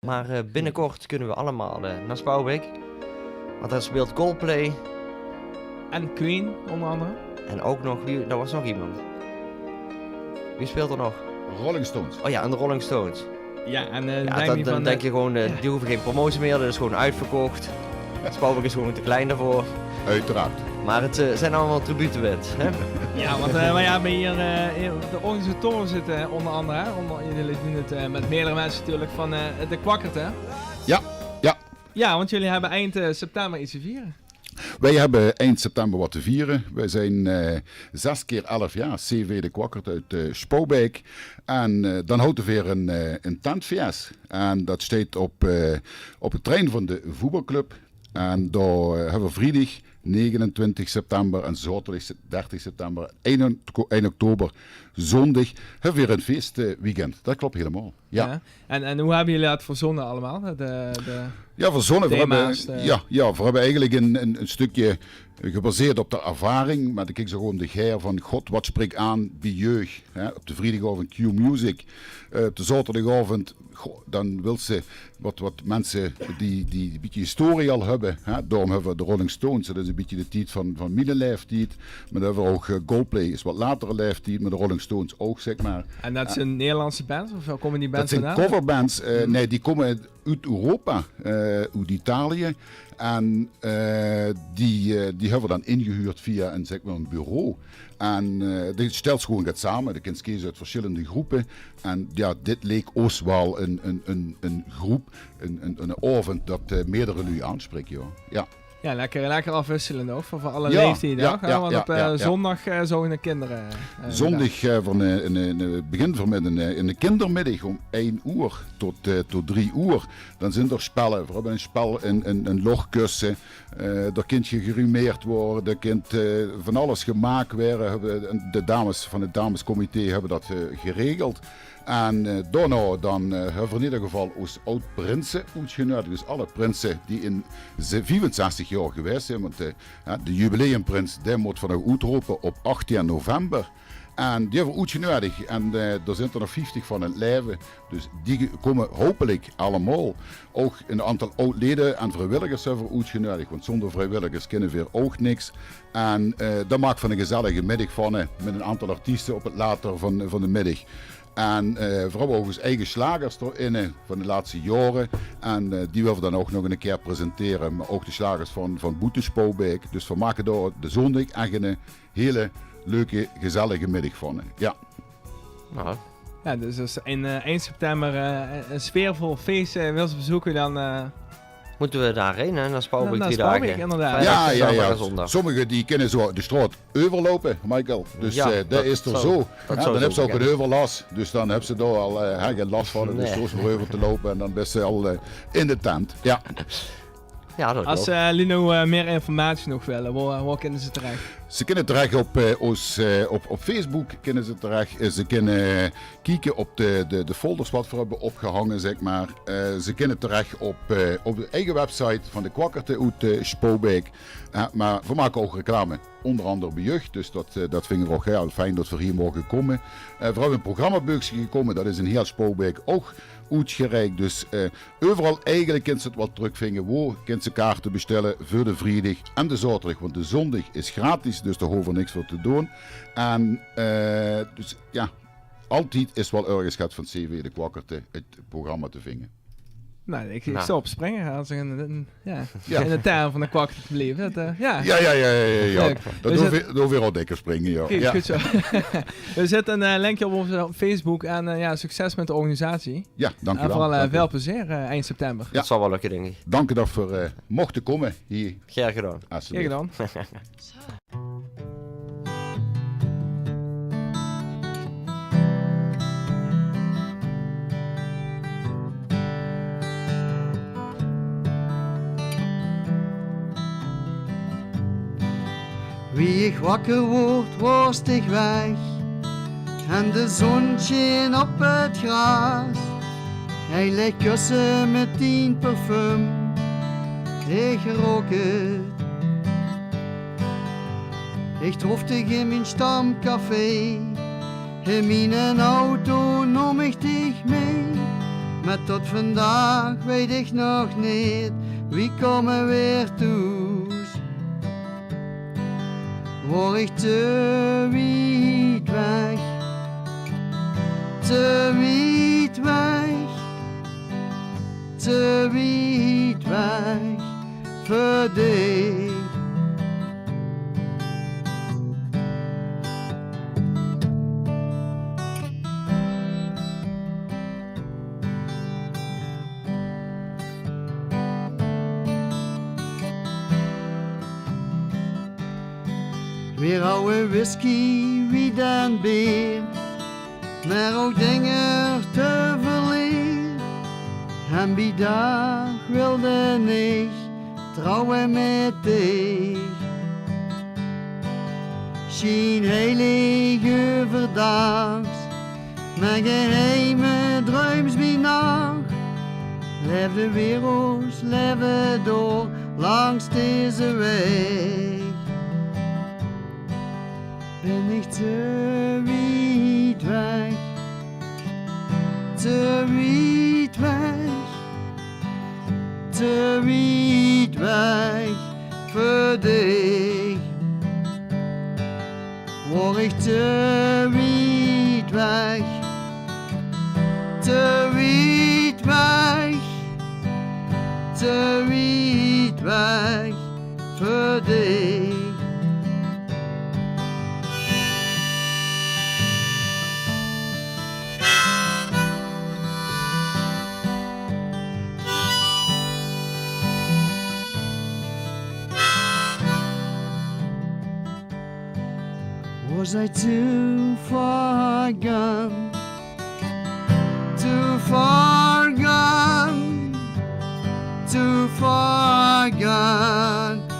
Maar binnenkort kunnen we allemaal naar Spouwbeek. Want daar speelt Coldplay. En Queen, onder andere. En ook nog, er was nog iemand. Wie speelt er nog? Rolling Stones. Oh ja, en de Rolling Stones. Ja, en Dan denk je gewoon, die hoeven geen promotie meer, dat is gewoon uitverkocht. Spouwbeek is gewoon te klein daarvoor. Uiteraard. Maar het zijn allemaal tributenbands, hè? Ja, want wij hebben hier de organisatoren zitten onder andere. Hè? Jullie doen het met meerdere mensen natuurlijk van de Kwakkert, hè? Ja. Ja, want jullie hebben eind september iets te vieren. Wij hebben eind september wat te vieren. Wij zijn 6 keer 11 jaar CV de Kwakkert uit Spouwbeek. En dan houdt er weer een tentfeest. En dat staat op het terrein van de voetbalclub. En daar hebben we vrijdag 29 september en zaterdag 30 september, 1 oktober, zondag, hebben we weer een feestweekend. Dat klopt helemaal. Ja. En hoe hebben jullie dat verzonnen allemaal? Ja, verzonnen. We hebben eigenlijk een stukje gebaseerd op de ervaring. Maar dan kijk ze gewoon de geer van God, wat spreekt aan bij jeugd. Hè? Op de vrijdagavond Q-Music. Op de zaterdagavond, dan wil ze wat mensen die een beetje historie al hebben. Hè? Daarom hebben we de Rolling Stones. Dat is een beetje de tijd van mijn leeftijd. Maar dan hebben we ook Coldplay, is wat latere leeftijd. Maar de Rolling Stones ook, zeg maar. En dat zijn Nederlandse bands? Of komen die bands vandaan? Dat zijn coverbands. Nee, die komen uit Europa, uit Italië. En die hebben we dan ingehuurd via een bureau. En die stelt gewoon gaat samen. De kind kiezen uit verschillende groepen. En ja, dit leek ons wel een groep, een avond dat meerdere lui aanspreekt. Joh. Ja. Ja, lekker afwisselen ook voor alle leeftijden. Want op zondag zo in de kinderen. Zondag beginnen we met een kindermiddag om 1 uur tot 3 uur. Dan zijn er spellen. We hebben een spel, een logkussen. Er kind gerumeerd worden. Er kind van alles gemaakt worden. De dames van het damescomité hebben dat geregeld. En daarna dan hebben we in ieder geval ons oud-prinsen uitgenodigd. Dus alle prinsen die in 65 jaar geweest zijn. Want de jubileumprins die moet vanaf uitroepen op 18 november. En die hebben we uitgenodigd. En er zijn er nog 50 van het leven. Dus die komen hopelijk allemaal. Ook een aantal oud-leden en vrijwilligers hebben we uitgenodigd. Want zonder vrijwilligers kunnen we ook niks. En dat maakt van een gezellige middag van. Met een aantal artiesten op het later van de middag. En we hebben ook eens eigen slagers erin van de laatste jaren. En die willen we dan ook nog een keer presenteren. Maar ook de slagers van Boete Spouwbeek. Dus we maken daar de zondag echt een hele leuke, gezellige middag van. Ja. Nou. Ja, dus in 1 september een sfeervol feest wil ze bezoeken dan... Moeten we daarheen, hè? Naar Spouwbeek 3 Spouwbeek, dagen. Inderdaad. Ja. Sommigen die kunnen zo de straat overlopen, Michael. Dus dat is er zo. Dan hebben ze ook een overlast. Dus dan hebben ze daar al geen last van. Dus zo is er over te lopen en dan ben ze al in de tent. Ja. Ja, dat als Lino meer informatie nog willen, waar kunnen ze terecht? Ze kunnen terecht op Facebook. Kunnen ze terecht. Ze kunnen kijken op de folders wat we hebben opgehangen, zeg maar. Ze kunnen terecht op de eigen website van de Kwakkerte uit Spouwbeek. Maar we maken ook reclame, onder andere bij jeugd. Dus dat vinden we ook heel fijn dat we hier mogen komen. We hebben een programmaboekje gekomen, dat is in heel Spouwbeek ook uitgereikt. Dus overal eigenlijk kunnen ze het wat terugvinden. Waar kunnen ze kaarten bestellen voor de vrijdag en de zaterdag. Want de zondag is gratis, dus daar hoeven we niks voor te doen. En dus ja, altijd is wel ergens gaat van CV de Kwakkerte het programma te vinden. Nou, ik zou opspringen als ik in de tuin van de Kwakkerte te blijven. Ja. Dat doen we al dikker springen, ja. Kijk, goed zo. We zetten een linkje op Facebook en succes met de organisatie. Ja, dankjewel. En vooral veel plezier eind september. Dat zal wel lukken, denk ik. Dank je dat voor mochten komen hier. Graag gedaan. Graag gedaan. Wie ik wakker word, worst ik weg. En de zon scheen op het gras. Hij legt kussen met 10 parfum. Ik rook het. Ik trof dich in mijn stamcafé. In mijn auto nam ik dich mee. maar tot vandaag weet ik nog niet wie komen weer thuis. Word ik te wiet weg, te wiet weg, te wiet weg voor dich. Weer oude whisky, wiet en bier, maar ook dingen te verliezen. En wie dag wilde niet trouwen met dich. Geen heilige verdacht, maar geheime druims bij nacht. Leef de wereld, leven door langs deze weg. Ben ik te wiet weg, te wiet weg, te wiet weg voor dich. Word ik te wiet weg, te wiet weg, te wiet weg voor dich. Was I too far gone? Too far gone? Too far gone?